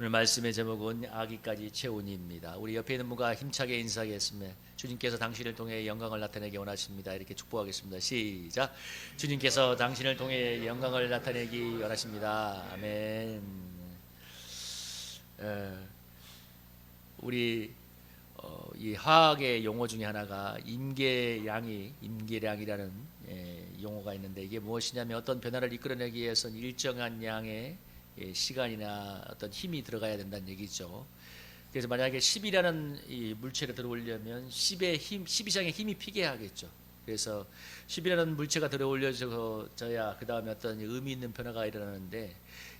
오늘 말씀의 제목은 아기까지 채우니입니다. 우리 옆에 있는 분과 힘차게 인사하겠습니다. 주님께서 당신을 통해 영광을 나타내기 원하십니다. 이렇게 축복하겠습니다. 시작. 주님께서 당신을 통해 영광을 나타내기 원하십니다. 아멘. 우리 이 화학의 용어 중에 하나가 임계량이라는 용어가 있는데, 이게 무엇이냐면 어떤 변화를 이끌어내기 위해서는 일정한 양의 시간이나 어떤 힘이 들어가야 된다는 얘기죠. 그래서 만약에 10이라는 이 물체를 들어오려면 10 이상의 힘이 피게 하겠죠. 그래서 10이라는 물체가 들어올려져야 그 다음에 어떤 의미 있는 변화가 일어나는데,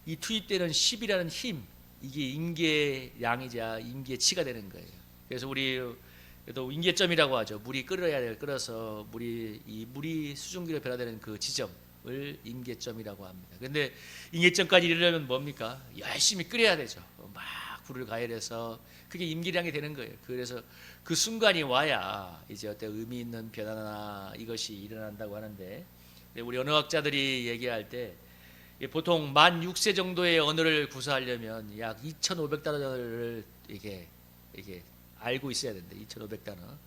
이 투입되는 10이라는 힘, 이게 임계량이자 임계치가 되는 거예요. 그래서 우리 또 임계점이라고 하죠. 물이 끓어서 물이 수증기로 변화되는 그 지점을 임계점이라고 합니다. 그런데 임계점까지 이르려면 뭡니까? 열심히 끓여야 되죠. 막 불을 가열해서 그게 임계량이 되는 거예요. 그래서 그 순간이 와야 이제 어떤 의미 있는 변화나 이것이 일어난다고 하는데, 우리 언어학자들이 얘기할 때 보통 만 6세 정도의 언어를 구사하려면 약 2,500단어를 이게 알고 있어야 된다. 2,500단어.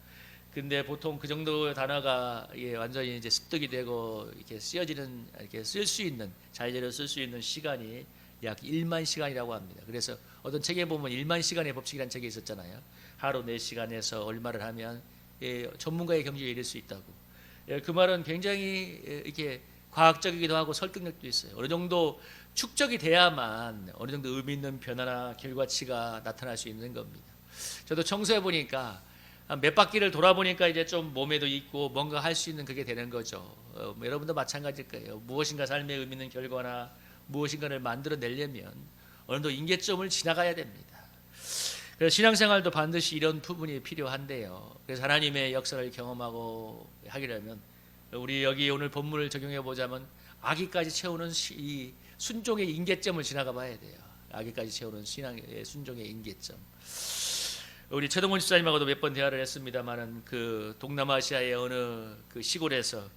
근데 보통 그 정도 단어가 완전히 이제 습득이 되고 이렇게 쓰여지는, 이렇게 쓸 수 있는, 자유제로 쓸 수 있는 시간이 약 1만 시간이라고 합니다. 그래서 어떤 책에 보면 1만 시간의 법칙이라는 책이 있었잖아요. 하루 4시간에서 얼마를 하면 전문가의 경지에 이를 수 있다고. 그 말은 굉장히 이렇게 과학적이기도 하고 설득력도 있어요. 어느 정도 축적이 돼야만 어느 정도 의미 있는 변화나 결과치가 나타날 수 있는 겁니다. 저도 청소해 보니까 몇 바퀴를 돌아보니까 이제 좀 몸에도 있고 뭔가 할 수 있는 그게 되는 거죠. 여러분도 마찬가지일 거예요. 무엇인가 삶에 의미 있는 결과나 무엇인가를 만들어내려면 어느 정도 임계점을 지나가야 됩니다. 그래서 신앙생활도 반드시 이런 부분이 필요한데요. 그래서 하나님의 역사를 경험하고 하기라면 우리 여기 오늘 본문을 적용해 보자면 아기까지 채우는 이 순종의 임계점을 지나가 봐야 돼요. 아기까지 채우는 신앙의 순종의 임계점. 우리 최동원 집사님하고도 몇 번 대화를 했습니다만은 그 동남아시아의 어느 그 시골에서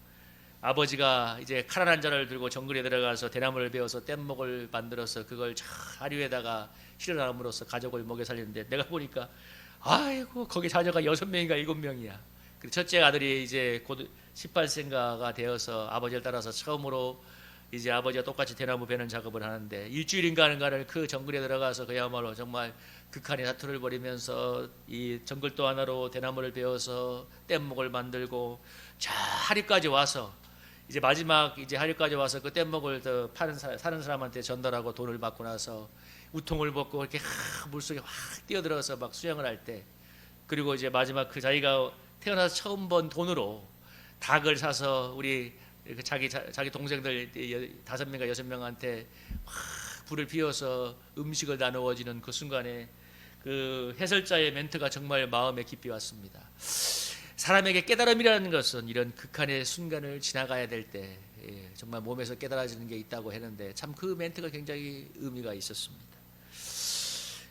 아버지가 이제 칼 한 잔을 들고 정글에 들어가서 대나무를 베어서 뗏목을 만들어서 그걸 잘 하류에다가 실어남으로써 가족을 먹여 살리는데, 내가 보니까 아이고 거기 자녀가 6명인가 7명이야. 그리고 첫째 아들이 이제 곧 18세인가가 되어서 아버지를 따라서 처음으로 이제 아버지와 똑같이 대나무 베는 작업을 하는데, 일주일인가 하는가를 그 정글에 들어가서 그야말로 정말 극한의 사투를 벌이면서 이 정글도 하나로 대나무를 베어서 뗏목을 만들고 저 하류까지 와서 이제 마지막 이제 하류까지 와서 그 뗏목을 더 사는 사람한테 전달하고 돈을 받고 나서 우통을 벗고 이렇게 물속에 확 뛰어들어서 막 수영을 할 때, 그리고 이제 마지막 그 자기가 태어나서 처음 번 돈으로 닭을 사서 우리 자기 동생들 5명과 6명한테 불을 피워서 음식을 나누어지는 그 순간에 그 해설자의 멘트가 정말 마음에 깊이 왔습니다. 사람에게 깨달음이라는 것은 이런 극한의 순간을 지나가야 될 때 정말 몸에서 깨달아지는 게 있다고 했는데, 참 그 멘트가 굉장히 의미가 있었습니다.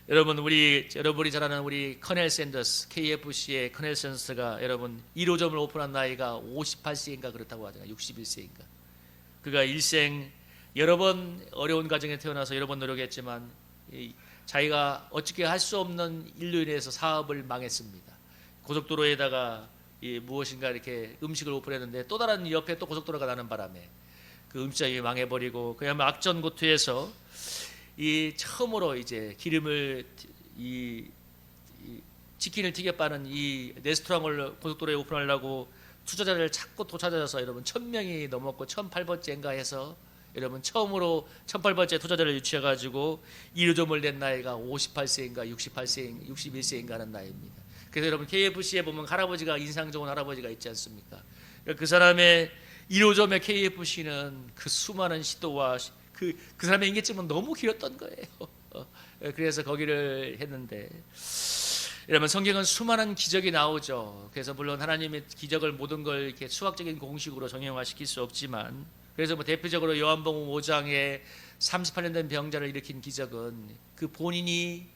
여러분이 잘 아는 우리 커넬 샌더스, KFC의 커넬 샌더스가 여러분 1호점을 오픈한 나이가 58세인가 그렇다고 하잖아요. 61세인가. 그가 일생 여러 번 어려운 가정에 태어나서 여러 번 노력했지만 자기가 어떻게 할 수 없는 일로 인해서 사업을 망했습니다. 고속도로에다가 무엇인가 이렇게 음식을 오픈했는데 또 다른 옆에 또 고속도로가 나는 바람에 그 음식점이 망해버리고, 그야말로 악전고투에서 이 처음으로 이제 기름을 치킨을 튀겨 빠는 이 레스토랑을 고속도로에 오픈하려고 투자자를 찾고 또 찾아서 여러분 1,000명이 넘었고 1,008번째인가 해서 여러분 처음으로 1,008번째 투자자를 유치해가지고 1호점을 낸 나이가 58세인가 61세인가 하는 나이입니다. 그래서 여러분 KFC에 보면 할아버지가, 인상 좋은 할아버지가 있지 않습니까? 그 사람의 1호점의 KFC는 그 수많은 시도와 그 사람의 임계점은 너무 길었던 거예요. 그래서 거기를 했는데, 여러분 성경은 수많은 기적이 나오죠. 그래서 물론 하나님의 기적을 모든 걸 이렇게 수학적인 공식으로 정형화시킬 수 없지만, 그래서 대표적으로 요한복음 5장에 38년 된 병자를 일으킨 기적은 그 본인이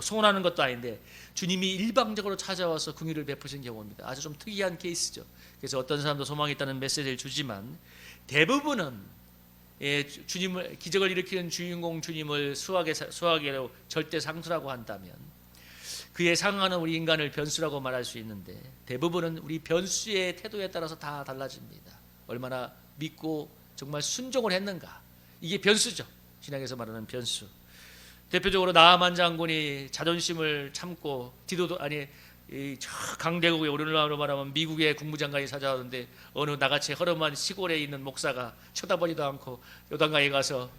소원하는 것도 아닌데 주님이 일방적으로 찾아와서 긍휼을 베푸신 경우입니다. 아주 좀 특이한 케이스죠. 그래서 어떤 사람도 소망이 있다는 메시지를 주지만 대부분은 주님을 기적을 일으키는 주인공 주님을 수학계로 절대 상수라고 한다면 그에 상응하는 우리 인간을 변수라고 말할 수 있는데 대부분은 우리 변수의 태도에 따라서 다 달라집니다. 얼마나 믿고 정말 순종을 했는가, 이게 변수죠. 신약에서 말하는 변수. 대표적으로 나아만 장군이 자존심을 참고 저 강대국의 오늘날로 말하면 미국의 국무장관이 찾아오는데 어느 나같이 허름한 시골에 있는 목사가 쳐다보지도 않고 요단강에 가서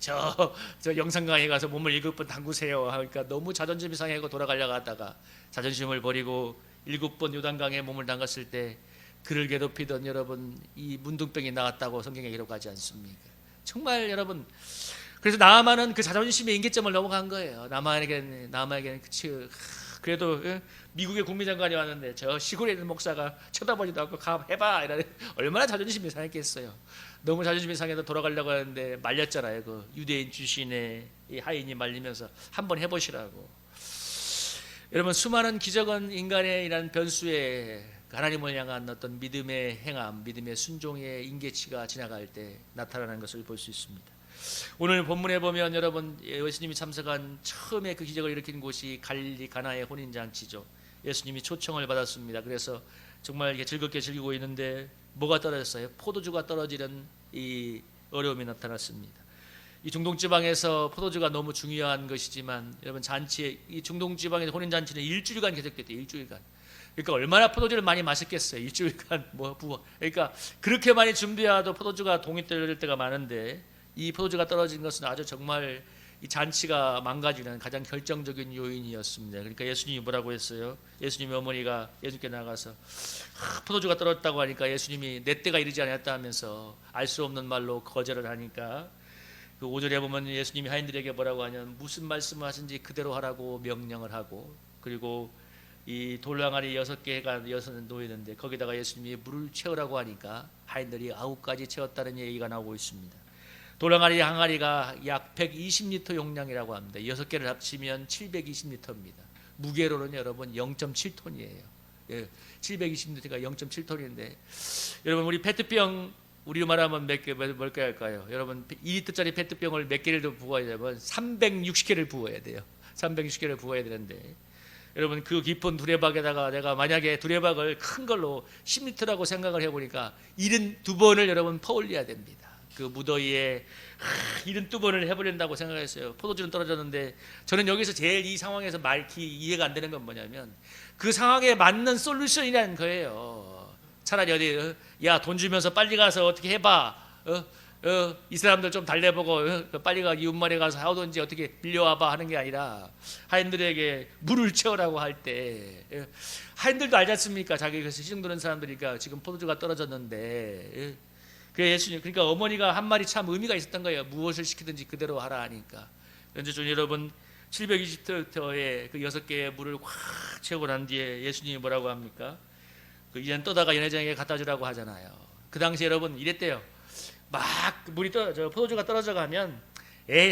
저 영산강에 가서 몸을 7번 담그세요 하니까 너무 자존심이 상하고 돌아가려고 하다가 자존심을 버리고 7번 요단강에 몸을 담갔을 때 그를 괴롭히던 여러분 이 문둥병이 나왔다고 성경에 기록하지 않습니까? 정말 여러분, 그래서 나아만은 그 자존심의 임계점을 넘어간 거예요. 나아만에게는 그래도 미국의 국무장관이 왔는데 저 시골에 있는 목사가 쳐다보지도 않고 해봐 이러니 얼마나 자존심이 상했겠어요. 너무 자존심이 상해서 돌아가려고 하는데 말렸잖아요. 그 유대인 출신의 이 하인이 말리면서 한번 해보시라고. 여러분, 수많은 기적은 인간의 이런 변수에 하나님을 향한 어떤 믿음의 행함, 믿음의 순종의 임계치가 지나갈 때 나타나는 것을 볼 수 있습니다. 오늘 본문에 보면 여러분 예수님이 참석한 처음에 그 기적을 일으킨 곳이 갈릴리 가나의 혼인잔치죠. 예수님이 초청을 받았습니다. 그래서 정말 즐겁게 즐기고 있는데 뭐가 떨어졌어요? 포도주가 떨어지는 이 어려움이 나타났습니다. 이 중동 지방에서 포도주가 너무 중요한 것이지만 여러분 잔치에 이 중동 지방의 혼인잔치는 일주일간 계속됐대요. 일주일간. 그러니까 얼마나 포도주를 많이 마셨겠어요. 일주일간 그러니까 그렇게 많이 준비해도 포도주가 동이 떨어질 때가 많은데 이 포도주가 떨어진 것은 아주 정말 이 잔치가 망가지는 가장 결정적인 요인이었습니다. 그러니까 예수님이 뭐라고 했어요? 예수님의 어머니가 예수님께 나가서 포도주가 떨어졌다고 하니까 예수님이 내 때가 이르지 않았다 하면서 알 수 없는 말로 거절을 하니까 그 5절에 보면 예수님이 하인들에게 뭐라고 하냐면 무슨 말씀을 하신지 그대로 하라고 명령을 하고, 그리고 이 돌항아리 6개가 놓이는데 거기다가 예수님이 물을 채우라고 하니까 하인들이 9가지 채웠다는 얘기가 나오고 있습니다. 돌항아리 항아리가 약 120리터 용량이라고 합니다. 6개를 합치면 720리터입니다. 무게로는 여러분 0.7톤이에요. 720리터가 0.7톤인데 여러분 우리 페트병 우리로 말하면 몇 개 할까요? 여러분 2리터짜리 페트병을 몇 개를 더 부어야 되면 360개를 부어야 돼요. 360개를 부어야 되는데 여러분 그 깊은 두레박에다가 내가 만약에 두레박을 큰 걸로 10리터라고 생각을 해보니까 72번을 여러분 퍼올려야 됩니다. 그 무더위에 72번을 해버린다고 생각했어요. 포도주는 떨어졌는데 저는 여기서 제일 이 상황에서 이해가 안 되는 건 뭐냐면 그 상황에 맞는 솔루션이라는 거예요. 차라리 어디 야 돈 주면서 빨리 가서 어떻게 해봐. 이 사람들 좀 달래보고 빨리 가 이웃마을에 가서 하든지 어떻게 빌려와봐 하는 게 아니라 하인들에게 물을 채우라고 할 때 하인들도 알지 않습니까? 자기가 시중 드는 사람들이니까 지금 포도주가 떨어졌는데 그러니까 어머니가 한 말이 참 의미가 있었던 거예요. 무엇을 시키든지 그대로 하라 하니까. 그런데 좀 여러분 720리터의 그 6개의 물을 확 채우고 난 뒤에 예수님이 뭐라고 합니까? 그 이젠 떠다가 연회장에 갖다 주라고 하잖아요. 그 당시 여러분 이랬대요. 막 물이 포도주가 떨어져 가면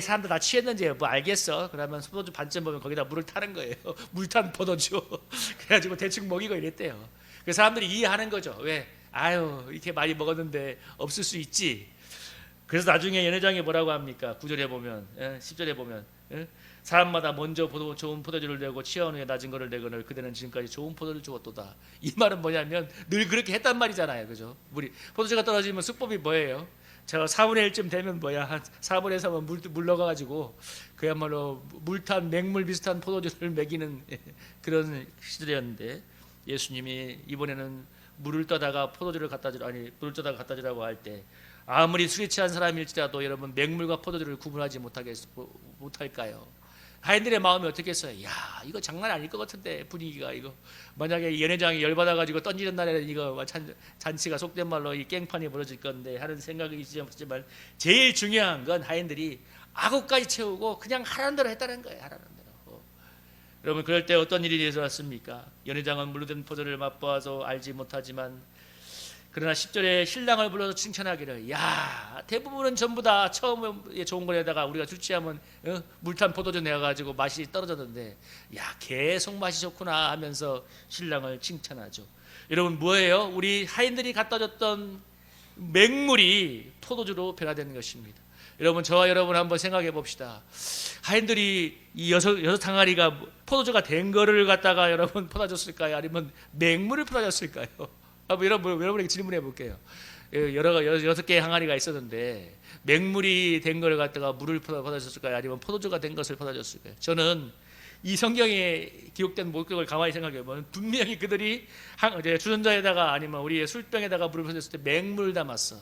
사람들 다 취했는지 뭐 알겠어. 그러면 포도주 반쯤 보면 거기다 물을 타는 거예요. 물탄 포도주. 그래가지고 대충 먹이고 이랬대요. 그 사람들이 이해하는 거죠. 왜? 이렇게 많이 먹었는데 없을 수 있지. 그래서 나중에 연회장이 뭐라고 합니까? 9절에 보면 10절에 보면 사람마다 먼저 좋은 포도주를 내고 취한 후에 낮은 거를 내거늘 그대는 지금까지 좋은 포도를 주었도다. 이 말은 뭐냐면 늘 그렇게 했단 말이잖아요. 그죠? 포도주가 떨어지면 수법이 뭐예요? 저 4분의 1쯤 되면 한 4분의 3은 물 넣어가지고 그야말로 물탄 맹물 비슷한 포도주를 먹이는 그런 시절이었는데 예수님이 이번에는 물을 떠다가 물을 떠다가 갖다 주라고 할 때 아무리 술에 취한 사람일지라도 여러분 맹물과 포도주를 구분하지 못할까요? 하인들의 마음이 어떻겠어요? 야, 이거 장난 아닐 것 같은데 분위기가 이거 만약에 연회장이 열받아가지고 던지는 날에는 이거 잔치가 속된 말로 이 깽판이 벌어질 건데 하는 생각이 있지만 제일 중요한 건 하인들이 9까지 채우고 그냥 하라는 대로 했다는 거예요. 하라는 대로. 여러분 그럴 때 어떤 일이 일어났습니까? 연회장은 물로 된 포도를 맛보아서 알지 못하지만 그러나 10절에 신랑을 불러서 칭찬하기를 대부분은 전부 다 처음에 좋은 거에다가 우리가 술 취하면 물탄 포도주 내가지고 맛이 떨어졌는데 계속 맛이 좋구나 하면서 신랑을 칭찬하죠. 여러분 뭐예요? 우리 하인들이 갖다 줬던 맹물이 포도주로 변화되는 것입니다. 여러분, 저와 여러분 한번 생각해 봅시다. 하인들이 이 여섯 항아리가 포도주가 된 거를 갖다가 여러분 퍼다줬을까요? 아니면 맹물을 퍼다줬을까요? 한번 여러분에게 질문해 볼게요. 여섯 개의 항아리가 있었는데 맹물이 된 걸 갖다가 물을 퍼다줬을까요? 아니면 포도주가 된 것을 퍼다줬을까요? 저는 이 성경에 기록된 목격을 가만히 생각해 보면 분명히 그들이 주전자에다가 아니면 우리의 술병에다가 물을 퍼줬을 때 맹물을 담았어.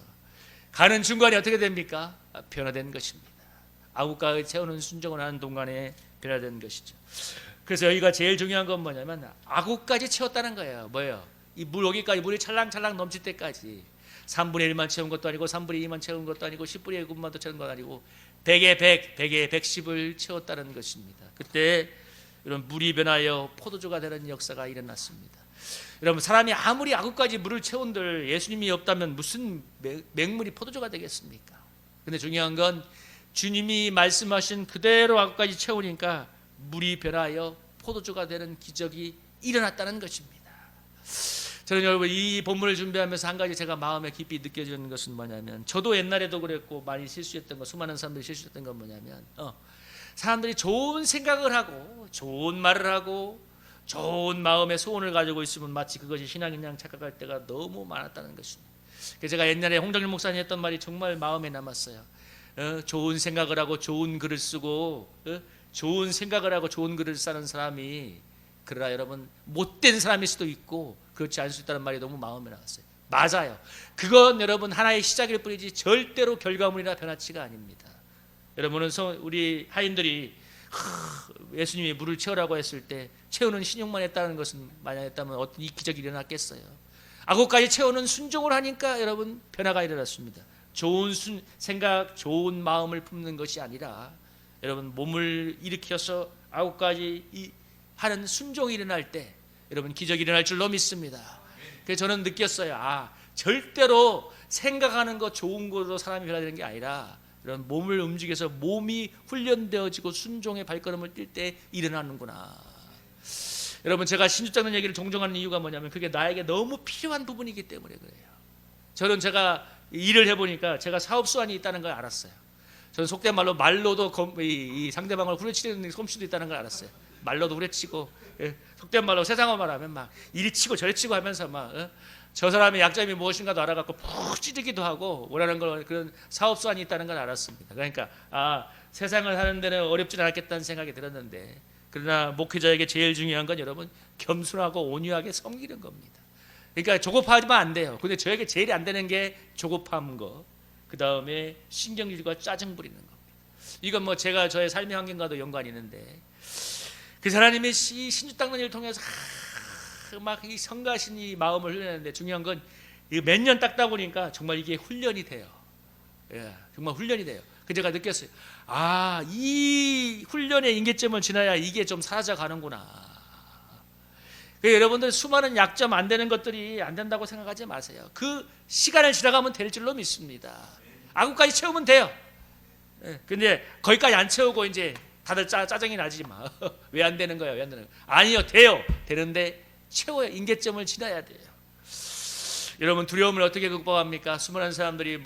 가는 중간에 어떻게 됩니까? 변화된 것입니다. 아구가에 채우는 순종을 하는 동안에 변화된 것이죠. 그래서 여기가 제일 중요한 건 뭐냐면 아구까지 채웠다는 거예요. 뭐예요? 이 물 여기까지 물이 찰랑찰랑 넘칠 때까지 3분의 1만 채운 것도 아니고 3분의 2만 채운 것도 아니고 10분의 1만 더 채운 것도 아니고 100에 100, 100에 110을 채웠다는 것입니다. 그때 이런 물이 변하여 포도주가 되는 역사가 일어났습니다. 여러분, 사람이 아무리 아구까지 물을 채운들 예수님이 없다면 무슨 맹물이 포도주가 되겠습니까? 근데 중요한 건 주님이 말씀하신 그대로 아구까지 채우니까 물이 변하여 포도주가 되는 기적이 일어났다는 것입니다. 저는 여러분 이 본문을 준비하면서 한 가지 제가 마음에 깊이 느껴지는 것은 뭐냐면, 저도 옛날에도 그랬고 많이 실수했던 거, 수많은 사람들이 실수했던 건 뭐냐면 사람들이 좋은 생각을 하고 좋은 말을 하고 좋은 마음의 소원을 가지고 있으면 마치 그것이 신앙인 양 착각할 때가 너무 많았다는 것입니다. 그래서 제가 옛날에 홍정일 목사님 했던 말이 정말 마음에 남았어요. 좋은 생각을 하고 좋은 글을 쓰고 좋은 생각을 하고 좋은 글을 쓰는 사람이, 그러나 여러분 못된 사람일 수도 있고 그렇지 않을 수 있다는 말이 너무 마음에 남았어요. 맞아요. 그건 여러분 하나의 시작일 뿐이지 절대로 결과물이나 변화치가 아닙니다. 여러분은 우리 하인들이 예수님이 물을 채우라고 했을 때 채우는 신용만 했다는 것은, 만약 했다면 어떤 이 기적이 일어났겠어요? 아구까지 채우는 순종을 하니까 여러분 변화가 일어났습니다. 좋은 생각, 좋은 마음을 품는 것이 아니라 여러분 몸을 일으켜서 아구까지 하는 순종이 일어날 때 여러분 기적이 일어날 줄로 믿습니다. 그래서 저는 느꼈어요. 절대로 생각하는 것 좋은 것으로 사람이 변화되는 게 아니라 이런 몸을 움직여서 몸이 훈련되어지고 순종의 발걸음을 뛸 때 일어나는구나. 여러분, 제가 신주 닦는 얘기를 종종 하는 이유가 뭐냐면 그게 나에게 너무 필요한 부분이기 때문에 그래요. 저는 제가 일을 해보니까 제가 사업수완이 있다는 걸 알았어요. 저는 속된 말로도 이 상대방을 후려치는 솜씨도 있다는 걸 알았어요. 말로도 후려치고, 속된 말로 세상어 말하면 막 이리 치고 저리 치고 하면서 저 사람의 약점이 무엇인가도 알아갖고 푹 찌르기도 하고 원하는 걸, 그런 사업수완이 있다는 걸 알았습니다. 그러니까 세상을 하는 데는 어렵지 않았겠다는 생각이 들었는데, 그러나 목회자에게 제일 중요한 건 여러분 겸손하고 온유하게 섬기는 겁니다. 그러니까 조급하지만 안 돼요. 근데 저에게 제일 안 되는 게 조급한 거, 그 다음에 신경질과 짜증 부리는 겁니다. 이건 제가 저의 삶의 환경과도 연관이 있는데, 그 하나님의 신주 닦는 일을 통해서 막 이 성가신이 마음을 훈련하는데, 중요한 건 몇 년 닦다 보니까 정말 이게 훈련이 돼요. 정말 훈련이 돼요. 그 제가 느꼈어요. 이 훈련의 임계점을 지나야 이게 좀 사라져 가는구나. 여러분들 수많은 약점 안 되는 것들이 안 된다고 생각하지 마세요. 그 시간을 지나가면 될 줄로 믿습니다. 아구까지 채우면 돼요. 근데 거기까지 안 채우고 이제 다들 짜증이 나지 마. 왜 안 되는 거야? 왜 안 되는 거야? 아니요, 돼요. 되는데 채워야, 임계점을 지나야 돼요. 여러분, 두려움을 어떻게 극복합니까? 수많은 사람들이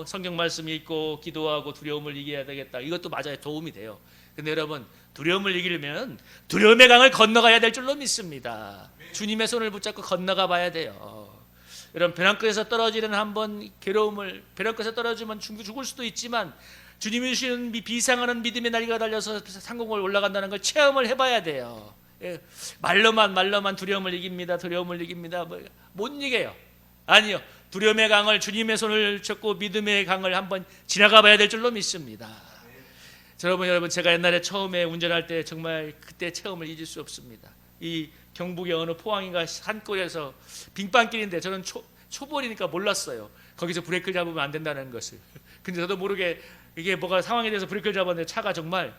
성경 말씀이 있고 기도하고 두려움을 이겨야 되겠다. 이것도 맞아요. 도움이 돼요. 근데 여러분, 두려움을 이기려면 두려움의 강을 건너가야 될 줄로 믿습니다. 주님의 손을 붙잡고 건너가 봐야 돼요. 여러분, 벼랑끝에서 떨어지는 한번 괴로움을, 벼랑끝에서 떨어지면 죽을 수도 있지만 주님이 주시는 비상하는 믿음의 날개가 달려서 상공을 올라간다는 걸 체험을 해봐야 돼요. 말로만 두려움을 이깁니다. 두려움을 이깁니다. 못 이겨요. 아니요, 두려움의 강을, 주님의 손을 잡고 믿음의 강을 한번 지나가 봐야 될 줄로 믿습니다. 여러분, 제가 옛날에 처음에 운전할 때 정말 그때 체험을 잊을 수 없습니다. 이 경북의 어느 포항인가 산골에서 빙판길인데 저는 초보이니까 몰랐어요. 거기서 브레이크를 잡으면 안 된다는 것을. 근데 저도 모르게 이게 뭐가 상황에 대해서 브레이크를 잡았는데 차가 정말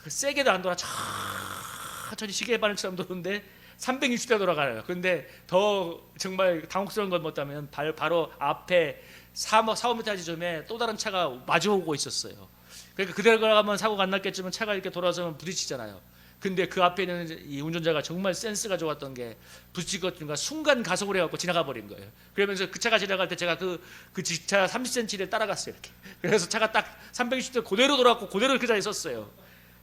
세게도 안 돌아, 천천히 시계바늘처럼 도는데 360도 돌아가요. 근데 더 정말 당혹스러운 건 뭐냐면 바로 앞에 4-5m 지점에 또 다른 차가 마주오고 있었어요. 그러니까 그대로 가면 사고가 안 났겠지만 차가 이렇게 돌아서면 부딪히잖아요. 근데 그 앞에는 이 운전자가 정말 센스가 좋았던 게 부딪히거든가 순간 가속을 해갖고 지나가 버린 거예요. 그러면서 그 차가 지나갈 때 제가 그 차 30cm를 따라갔어요. 이렇게. 그래서 차가 딱 360도 그대로 돌아왔고 그대로 그 자리에 섰어요.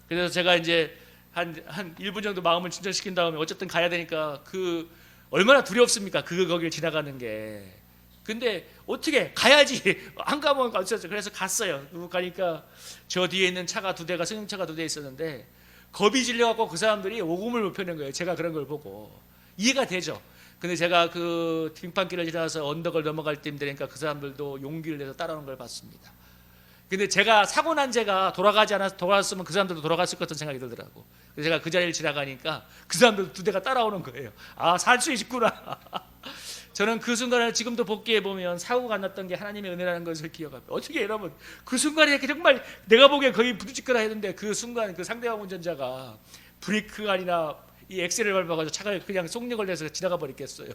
그래서 제가 이제 한 1분 정도 마음을 진정시킨 다음에 어쨌든 가야 되니까 그 얼마나 두렵습니까? 거길 지나가는 게. 근데 어떻게 가야지 안 가면 어쩌죠. 그래서 갔어요. 가니까 저 뒤에 있는 차가 2대가 승용차가 2대 있었는데 겁이 질려갖고 그 사람들이 오금을 못 펴는 거예요. 제가 그런 걸 보고 이해가 되죠. 근데 제가 그 빙판길을 지나서 언덕을 넘어갈 때쯤 되니까 그 사람들도 용기를 내서 따라오는 걸 봤습니다. 근데 제가 사고 난 제가 돌아갔으면 그 사람들도 돌아갔을 것 같은 생각이 들더라고. 그래서 제가 그 자리를 지나가니까 그 사람들 2대가 따라오는 거예요. 아, 살 수 있구나. 저는 그 순간을 지금도 복귀해 보면 사고가 났던 게 하나님의 은혜라는 것을 기억합니다. 어떻게 여러분 그 순간에 정말 내가 보기에 거의 부딪히거나 했는데 그 순간 그 상대방 운전자가 브레이크가 아니라 이 엑셀을 밟아가지고 차가 그냥 속력을 내서 지나가 버렸겠어요.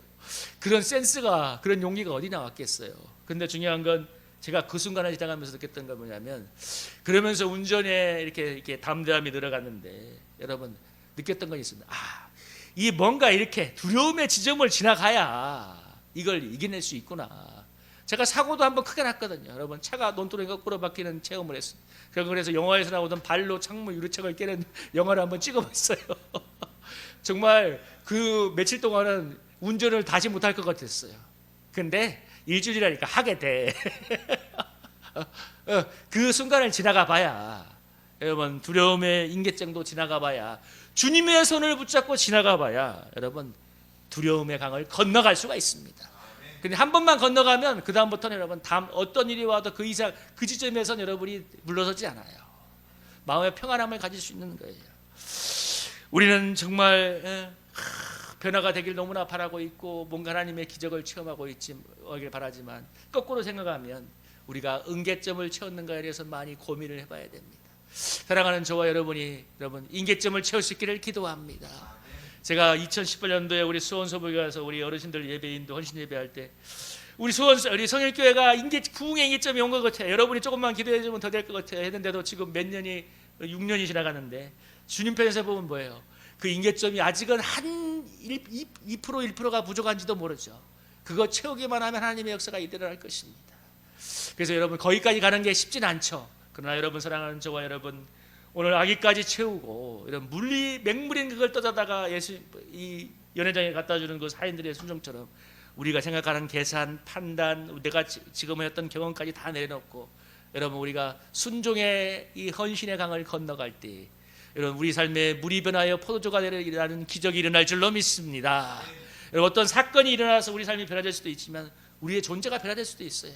그런 센스가 그런 용기가 어디 나왔겠어요. 근데 중요한 건 제가 그 순간을 지나가면서 느꼈던 건 뭐냐면 그러면서 운전에 이렇게 담대함이 늘어갔는데 여러분 느꼈던 건 있습니다. 이 뭔가 이렇게 두려움의 지점을 지나가야 이걸 이겨낼 수 있구나. 제가 사고도 한번 크게 났거든요. 여러분 차가 논두렁이 거꾸로 바뀌는 체험을 했어요. 그래서 영화에서 나오던 발로 창문 유리창을 깨는 영화를 한번 찍어봤어요. 정말 그 며칠 동안은 운전을 다시 못할 것 같았어요. 근데 일주일이라니까 하게 돼. 그 순간을 지나가 봐야 여러분 두려움의 임계점도 지나가 봐야 주님의 손을 붙잡고 지나가 봐야 여러분 두려움의 강을 건너갈 수가 있습니다. 근데 한 번만 건너가면 그 다음부터는 여러분 어떤 일이 와도 그 이상 그 지점에선 여러분이 물러서지 않아요. 마음의 평안함을 가질 수 있는 거예요. 우리는 정말 변화가 되길 너무나 바라고 있고 뭔가 하나님의 기적을 체험하고 있길 바라지만 거꾸로 생각하면 우리가 응계점을 채웠는가에 대해서 많이 고민을 해봐야 됩니다. 사랑하는 저와 여러분 임계점을 채울 수 있기를 기도합니다. 제가 2018년도에 우리 수원소복에 가서 우리 어르신들 예배인도 헌신 예배할 때 우리 성일교회가 부흥의 임계점이 온 것 같아요. 여러분이 조금만 기도해 주면 더 될 것 같아요 했는데도 지금 6년이 지나가는데 주님 편에서 보면 뭐예요? 그 임계점이 아직은 한 1%가 부족한지도 모르죠. 그거 채우기만 하면 하나님의 역사가 일어날 것입니다. 그래서 여러분 거기까지 가는 게 쉽진 않죠. 그러나 여러분 사랑하는 저와 여러분 오늘 아기까지 채우고 이런 맹물인 그걸 떠다다가 이 연회장에 갖다 주는 그 사인들의 순종처럼 우리가 생각하는 계산, 판단, 내가 지금 했던 경험까지 다 내려놓고 여러분 우리가 순종의 이 헌신의 강을 건너갈 때 여러분 우리 삶에 물이 변하여 포도주가 되는 기적이 일어날 줄로 믿습니다. 여러분 어떤 사건이 일어나서 우리 삶이 변화될 수도 있지만 우리의 존재가 변화될 수도 있어요.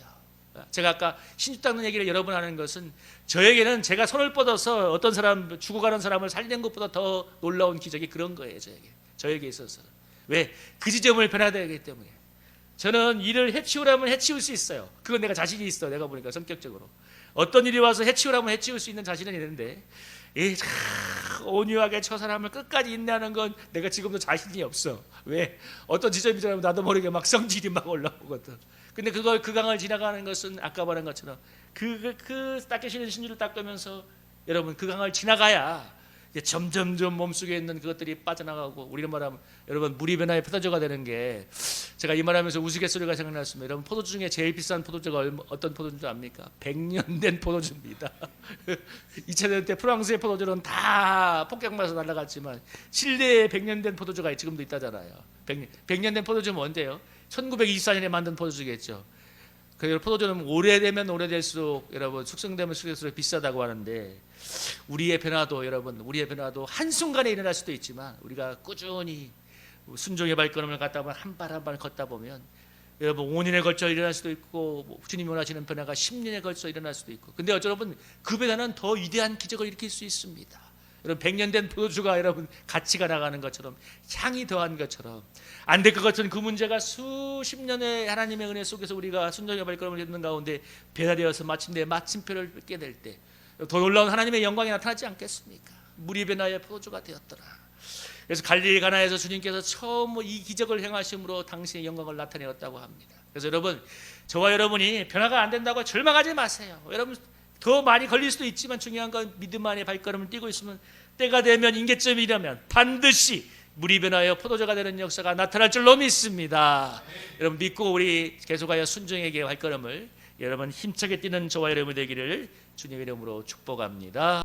제가 아까 신주 닦는 얘기를 여러 번 하는 것은 저에게는 제가 손을 뻗어서 어떤 사람 죽어가는 사람을 살리는 것보다 더 놀라운 기적이 그런 거예요. 저에게 있어서는. 왜? 그 지점을 변화되어야 하기 때문에. 저는 일을 해치우라면 해치울 수 있어요. 그건 내가 자신이 있어. 내가 보니까 성격적으로 어떤 일이 와서 해치우라면 해치울 수 있는 자신은 있는데 온유하게 저 사람을 끝까지 인내하는 건 내가 지금도 자신이 없어. 왜? 어떤 지점이 지나면 나도 모르게 막 성질이 막 올라오거든. 근데 그 강을 지나가는 것은 아까 말한 것처럼 그 닦이시는 신주를 닦으면서 여러분 그 강을 지나가야 이제 점점점 몸속에 있는 그것들이 빠져나가고 우리는 말하면 여러분 물이 변화의 포도주가 되는 게 제가 이 말하면서 우스갯소리가 생각났습니다. 여러분 포도주 중에 제일 비싼 포도주가 어떤 포도주인 줄 압니까? 100년 된 포도주입니다. 2차 대전 때 프랑스의 포도주는 다 폭격맞아서 날아갔지만 칠레의 100년 된 포도주가 지금도 있다잖아요. 100년 된 포도주는 뭔데요? 1924년에 만든 포도주겠죠. 그 포도주는 오래되면 오래될수록 여러분 숙성되면 숙성될수록 비싸다고 하는데 우리의 변화도 한순간에 일어날 수도 있지만 우리가 꾸준히 순종의 발걸음을 갖다 보면 한 발 한 발 걷다 보면 여러분 5년에 걸쳐 일어날 수도 있고 주님이 원하시는 변화가 10년에 걸쳐 일어날 수도 있고 근데 여러분 그 변화는 더 위대한 기적을 일으킬 수 있습니다. 여러분 100년 된 포도주가 여러분 가치가 나가는 것처럼 향이 더한 것처럼 안 될 것 같은 그 문제가 수십 년의 하나님의 은혜 속에서 우리가 순종의 발걸음을 걷는 가운데 변화되어서 마침내 마침표를 뵙게 될 때 더 놀라운 하나님의 영광이 나타나지 않겠습니까? 물이 변화의 포도주가 되었더라. 그래서 갈릴리 가나에서 주님께서 처음 이 기적을 행하심으로 당신의 영광을 나타내었다고 합니다. 그래서 여러분 저와 여러분이 변화가 안 된다고 절망하지 마세요. 여러분 더 많이 걸릴 수도 있지만 중요한 건 믿음 안에 발걸음을 뛰고 있으면 때가 되면 임계점이 이르면 반드시 물이 변하여 포도주가 되는 역사가 나타날 줄로 믿습니다. 여러분 믿고 우리 계속하여 순종에게 발걸음을 여러분 힘차게 뛰는 저와 여러분이 되기를 주님의 이름으로 축복합니다.